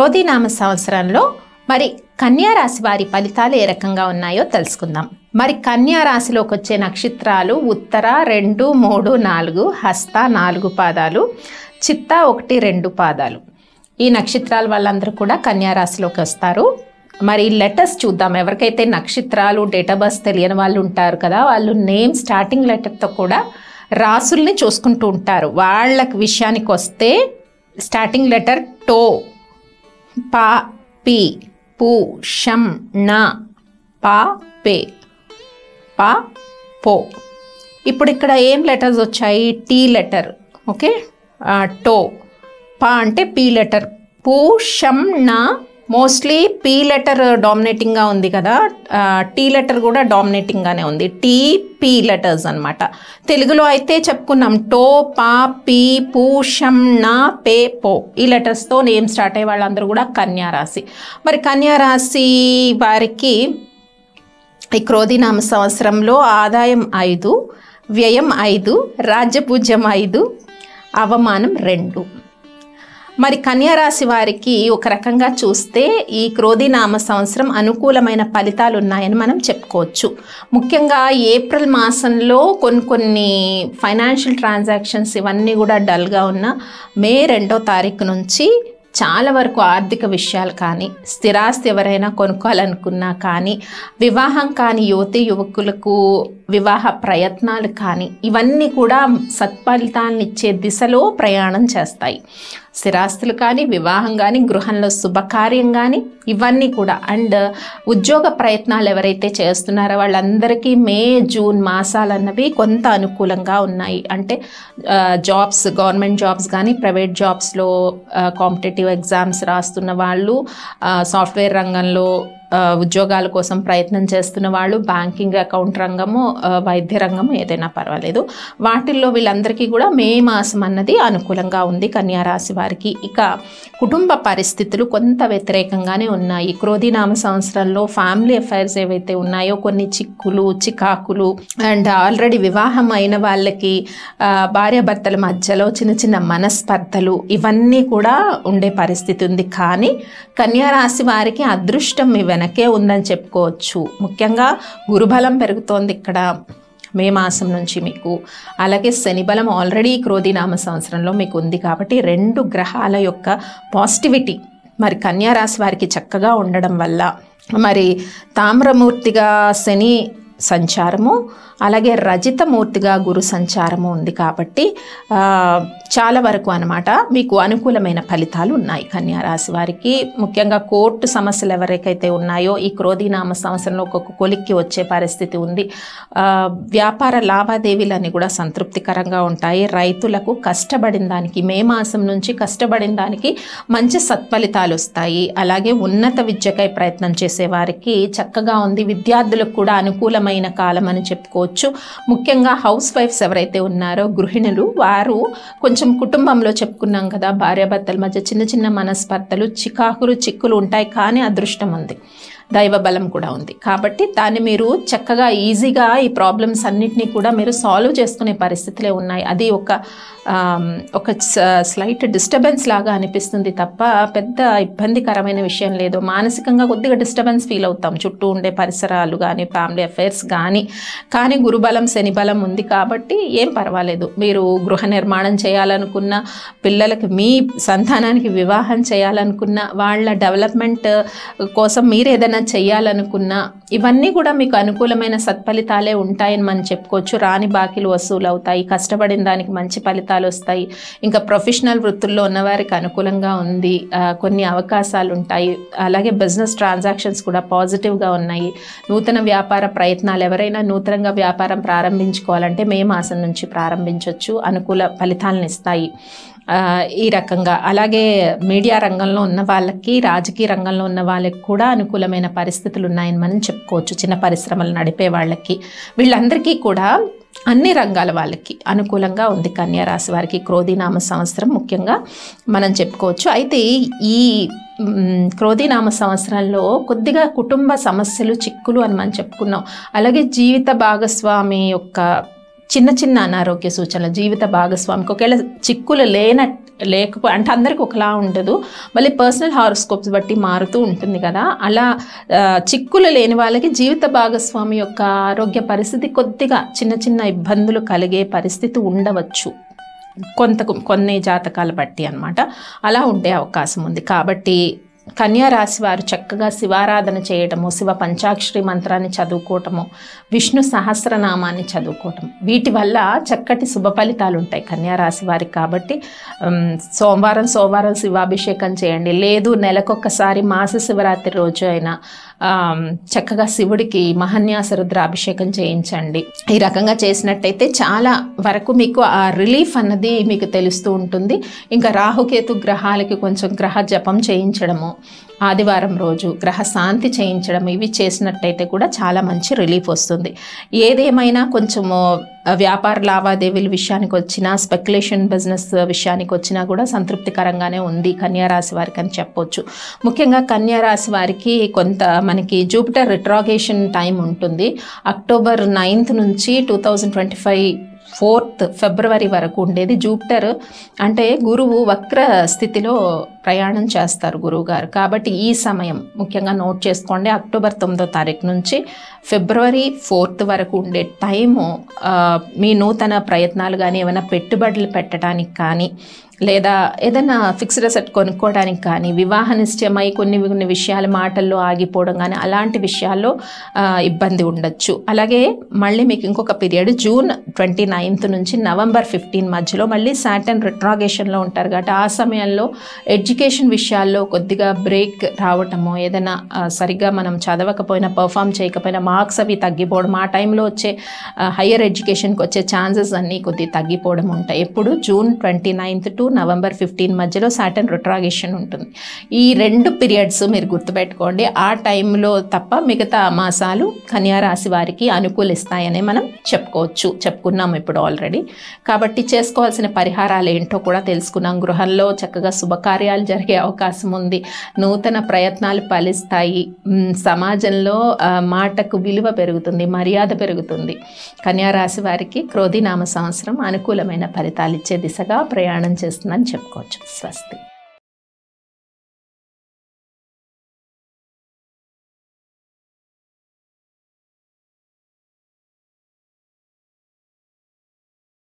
క్రోధినామ సంవత్సరంలో మరి కన్యా రాశి వారి ఫలితాలు ఏ రకంగా ఉన్నాయో తెలుసుకుందాం. మరి కన్యా రాశిలోకి వచ్చే నక్షత్రాలు ఉత్తర 2, 3, 4, హస్త 4 పాదాలు, చిత్త 1, 2 పాదాలు. ఈ నక్షత్రాల వాళ్ళందరూ కూడా కన్యా రాశిలోకి వస్తారు. మరి లెటర్స్ చూద్దాం. ఎవరికైతే నక్షత్రాలు డేట్ ఆఫ్ బర్త్ తెలియని వాళ్ళు ఉంటారు కదా, వాళ్ళు నేమ్ స్టార్టింగ్ లెటర్తో కూడా రాసుల్ని చూసుకుంటూ ఉంటారు. వాళ్ళకి విషయానికి వస్తే స్టార్టింగ్ లెటర్ టో, పా, పి, పు, షం, నా, పా, పే, పా, పో. ఇప్పుడు ఇక్కడ ఏం లెటర్స్ వచ్చాయి? టీ లెటర్, ఓకే, టో, పా అంటే పీ లెటర్, పు, షం, నా. మోస్ట్లీ పీ లెటర్ డామినేటింగ్గా ఉంది కదా, టీ లెటర్ కూడా డామినేటింగ్గానే ఉంది. టీ, పీ లెటర్స్ అనమాట. తెలుగులో అయితే చెప్పుకున్నాం టో, పా, పీ, పు, షం, నా, పే, పో. ఈ లెటర్స్తో నేమ్ స్టార్ట్ అయ్యే వాళ్ళందరూ కూడా కన్యా రాశి. మరి కన్యా రాశి వారికి ఈ క్రోధినామ సంవత్సరంలో ఆదాయం 5, వ్యయం 5, రాజ్యపూజ్యం 5, అవమానం 2. మరి కన్యా రాశి వారికి ఒక రకంగా చూస్తే ఈ క్రోధినామ సంవత్సరం అనుకూలమైన ఫలితాలు ఉన్నాయని మనం చెప్పుకోవచ్చు. ముఖ్యంగా ఏప్రిల్ మాసంలో కొన్ని ఫైనాన్షియల్ ట్రాన్సాక్షన్స్ ఇవన్నీ కూడా డల్గా ఉన్న మే 2వ తారీఖు నుంచి చాలా వరకు ఆర్థిక విషయాలు కానీ, స్థిరాస్తి ఎవరైనా కొనుక్కోవాలనుకున్నా కానీ, వివాహం కాని యువతి యువకులకు వివాహ ప్రయత్నాలు కానీ, ఇవన్నీ కూడా సత్ఫలితాలను ఇచ్చే దిశలో ప్రయాణం చేస్తాయి. స్థిరాస్తులు కానీ, వివాహం కానీ, గృహంలో శుభకార్యం కానీ, ఇవన్నీ కూడా. అండ్ ఉద్యోగ ప్రయత్నాలు ఎవరైతే చేస్తున్నారో వాళ్ళందరికీ మే, జూన్ మాసాలన్నవి కొంత అనుకూలంగా ఉన్నాయి. అంటే జాబ్స్, గవర్నమెంట్ జాబ్స్ కానీ, ప్రైవేట్ జాబ్స్లో కాంపిటేటివ్ ఎగ్జామ్స్ రాస్తున్న వాళ్ళు, సాఫ్ట్వేర్ రంగంలో ఉద్యోగాల కోసం ప్రయత్నం చేస్తున్న వాళ్ళు, బ్యాంకింగ్, అకౌంట్ రంగము, వైద్య రంగము ఏదైనా పర్వాలేదు, వాటిల్లో వీళ్ళందరికీ కూడా మే మాసం అన్నది అనుకూలంగా ఉంది కన్యా రాశి వారికి. ఇక కుటుంబ పరిస్థితులు కొంత వ్యతిరేకంగానే ఉన్నాయి. క్రోధినామ సంవత్సరంలో ఫ్యామిలీ అఫైర్స్ ఏవైతే ఉన్నాయో కొన్ని చిక్కులు, చికాకులు, అండ్ ఆల్రెడీ వివాహం అయిన వాళ్ళకి భార్యాభర్తల మధ్యలో చిన్న చిన్న మనస్పర్ధలు ఇవన్నీ కూడా ఉండే పరిస్థితి ఉంది. కానీ కన్యా రాశి వారికి అదృష్టం వెనకే ఉందని చెప్పుకోవచ్చు. ముఖ్యంగా గురుబలం పెరుగుతోంది ఇక్కడ మే మాసం నుంచి మీకు. అలాగే శని బలం ఆల్రెడీ క్రోధినామ సంవత్సరంలో మీకు ఉంది కాబట్టి 2 గ్రహాల యొక్క పాజిటివిటీ మరి కన్యా రాశి వారికి చక్కగా ఉండడం వల్ల, మరి తామ్రమూర్తిగా శని సంచారము, అలాగే రజితమూర్తిగా గురు సంచారము ఉంది కాబట్టి చాలా వరకు అనమాట మీకు అనుకూలమైన ఫలితాలు ఉన్నాయి కన్యా రాశి వారికి. ముఖ్యంగా కోర్టు సమస్యలు ఎవరికైతే ఉన్నాయో ఈ క్రోధినామ సంవత్సరంలో ఒక్కొక్క కొలిక్కి వచ్చే పరిస్థితి ఉంది. వ్యాపార లావాదేవీలన్నీ కూడా సంతృప్తికరంగా ఉంటాయి. రైతులకు కష్టపడిన దానికి, మే మాసం నుంచి కష్టపడిన దానికి మంచి సత్ఫలితాలు వస్తాయి. అలాగే ఉన్నత విద్యకై ప్రయత్నం చేసే వారికి చక్కగా ఉంది. విద్యార్థులకు కూడా అనుకూలమైన కాలం అని చెప్పుకోవచ్చు. ముఖ్యంగా హౌస్ వైఫ్స్ ఎవరైతే ఉన్నారో, గృహిణులు, వారు కొంచెం కుటుంబంలో చెప్పుకున్నాం కదా, భార్యాభర్తల మధ్య చిన్న చిన్న మనస్పర్ధలు, చికాకులు, చిక్కులు ఉంటాయి. కానీ అదృష్టం ఉంది, దైవ బలం కూడా ఉంది కాబట్టి దాన్ని మీరు చక్కగా ఈజీగా ఈ ప్రాబ్లమ్స్ అన్నిటినీ కూడా మీరు సాల్వ్ చేసుకునే పరిస్థితులే ఉన్నాయి. అది ఒక స్లైట్ డిస్టర్బెన్స్ లాగా అనిపిస్తుంది తప్ప పెద్ద ఇబ్బందికరమైన విషయం లేదు. మానసికంగా కొద్దిగా డిస్టర్బెన్స్ ఫీల్ అవుతాం, చుట్టూ ఉండే పరిసరాలు కానీ, ఫ్యామిలీ అఫైర్స్ కానీ గురుబలం, శని బలం ఉంది కాబట్టి ఏం పర్వాలేదు. మీరు గృహ నిర్మాణం చేయాలనుకున్న, పిల్లలకి, మీ సంతానానికి వివాహం చేయాలనుకున్న, వాళ్ళ డెవలప్మెంట్ కోసం మీరు ఏదైనా చేయాలనుకున్నా, ఇవన్నీ కూడా మీకు అనుకూలమైన సత్ఫలితాలే ఉంటాయని మనం చెప్పుకోవచ్చు. రాని బాకీలు వసూలు అవుతాయి, కష్టపడిన దానికి మంచి ఫలితాలు వస్తాయి. ఇంకా ప్రొఫెషనల్ వృత్తుల్లో ఉన్నవారికి అనుకూలంగా ఉంది, కొన్ని అవకాశాలు ఉంటాయి. అలాగే బిజినెస్ ట్రాన్సాక్షన్స్ కూడా పాజిటివ్గా ఉన్నాయి. నూతన వ్యాపార ప్రయత్నాలు, ఎవరైనా నూతనంగా వ్యాపారం ప్రారంభించుకోవాలంటే మే మాసం నుంచి ప్రారంభించవచ్చు, అనుకూల ఫలితాలను ఇస్తాయి ఈ రకంగా. అలాగే మీడియా రంగంలో ఉన్న వాళ్ళకి, రాజకీయ రంగంలో ఉన్న వాళ్ళకి కూడా అనుకూలమైన పరిస్థితులు ఉన్నాయని మనం చెప్పుకోవచ్చు. చిన్న పరిశ్రమలు నడిపే వాళ్ళకి, వీళ్ళందరికీ కూడా అన్ని రంగాల వాళ్ళకి అనుకూలంగా ఉంది కన్యా రాశి వారికి క్రోధినామ సంవత్సరం ముఖ్యంగా మనం చెప్పుకోవచ్చు. అయితే ఈ క్రోధినామ సంవత్సరంలో కొద్దిగా కుటుంబ సమస్యలు, చిక్కులు అని మనం చెప్పుకున్నాం. అలాగే జీవిత భాగస్వామి యొక్క చిన్న చిన్న అనారోగ్య సూచనలు, జీవిత భాగస్వామికి ఒకవేళ చిక్కులు అంటే అందరికి ఒకలా ఉండదు, మళ్ళీ పర్సనల్ హారోస్కోప్స్ బట్టి మారుతూ ఉంటుంది కదా. అలా చిక్కులు లేని వాళ్ళకి జీవిత భాగస్వామి యొక్క ఆరోగ్య పరిస్థితి కొద్దిగా చిన్న చిన్న ఇబ్బందులు కలిగే పరిస్థితి ఉండవచ్చు కొన్ని జాతకాలు బట్టి అన్నమాట. అలా ఉండే అవకాశం ఉంది. కాబట్టి కన్యా రాశి వారు చక్కగా శివారాధన చేయటము, శివ పంచాక్షరి మంత్రాన్ని చదువుకోవటము, విష్ణు సహస్రనామాన్ని చదువుకోవటం, వీటి వల్ల చక్కటి శుభ ఫలితాలు ఉంటాయి కన్యా రాశి వారికి. కాబట్టి సోమవారం శివాభిషేకం చేయండి, లేదు నెలకొకసారి మాస శివరాత్రి రోజు అయినా చక్కగా శివుడికి మహాన్యాస రుద్రాభిషేకం చేయించండి. ఈ రకంగా చేసినట్టయితే చాలా వరకు మీకు ఆ రిలీఫ్ అన్నది మీకు తెలుస్తూ ఉంటుంది. ఇంకా రాహుకేతు గ్రహాలకి కొంచెం గ్రహ జపం చేయించడము, ఆదివారం రోజు గ్రహ శాంతి చేయించడం, ఇవి చేసినట్టయితే కూడా చాలా మంచి రిలీఫ్ వస్తుంది. ఏదేమైనా కొంచెము వ్యాపార లావాదేవీల విషయానికి వచ్చినా, స్పెక్యులేషన్ బిజినెస్ విషయానికి వచ్చినా కూడా సంతృప్తికరంగానే ఉంది కన్యా రాశి వారికి అని చెప్పొచ్చు. ముఖ్యంగా కన్యా రాశి వారికి కొంత మనకి జూపిటర్ రిట్రాగేషన్ టైం ఉంటుంది. అక్టోబర్ 9th నుంచి 2025 4th ఫిబ్రవరి వరకు ఉండేది. జూపిటర్ అంటే గురువు వక్ర స్థితిలో ప్రయాణం చేస్తారు గురువు గారు. కాబట్టి ఈ సమయం ముఖ్యంగా నోట్ చేసుకోండి. అక్టోబర్ 9వ తారీఖు నుంచి ఫిబ్రవరి 4th వరకు ఉండే టైము మీ నూతన ప్రయత్నాలు కానీ, ఏమైనా పెట్టుబడులు పెట్టడానికి కానీ, లేదా ఏదైనా ఫిక్స్డ్ అసెట్ కొనుక్కోవడానికి కానీ, వివాహ నిశ్చయమై కొన్ని విషయాలు మాటల్లో ఆగిపోవడం కానీ, అలాంటి విషయాల్లో ఇబ్బంది ఉండొచ్చు. అలాగే మళ్ళీ మీకు ఇంకొక పీరియడ్ జూన్ 29th నుంచి నవంబర్ 15 మధ్యలో మళ్ళీ సాటర్న్ రిట్రాగేషన్లో ఉంటారు. కాబట్టి ఆ సమయంలో ఎడ్యుకేషన్ విషయాల్లో కొద్దిగా బ్రేక్ రావటము, ఏదైనా సరిగ్గా మనం చదవకపోయినా, పర్ఫామ్ చేయకపోయినా మార్క్స్ అవి తగ్గిపోవడం, ఆ టైంలో వచ్చే హయ్యర్ ఎడ్యుకేషన్కి వచ్చే ఛాన్సెస్ అన్నీ కొద్దిగా తగ్గిపోవడం ఉంటాయి. ఎప్పుడు జూన్ 29th to నవంబర్ 15 మధ్యలో సాటర్న్ రిట్రాగేషన్ ఉంటుంది. ఈ 2 పీరియడ్స్ మీరు గుర్తుపెట్టుకోండి. ఆ టైంలో తప్ప మిగతా మాసాలు కన్యా రాశి వారికి అనుకూలిస్తాయని మనం చెప్పుకున్నాం ఇప్పుడు ఆల్రెడీ. కాబట్టి చేసుకోవాల్సిన పరిహారాలు ఏంటో కూడా తెలుసుకున్నాం. గృహంలో చక్కగా శుభకార్యాలు జరిగే అవకాశం ఉంది, నూతన ప్రయత్నాలు ఫలిస్తాయి, సమాజంలో మాటకు విలువ పెరుగుతుంది, మర్యాద పెరుగుతుంది. కన్యా రాశి వారికి క్రోధినామ సంవత్సరం అనుకూలమైన ఫలితాలు ఇచ్చే దిశగా ప్రయాణం చేస్తుందని చెప్పుకోవచ్చు. స్వస్తి.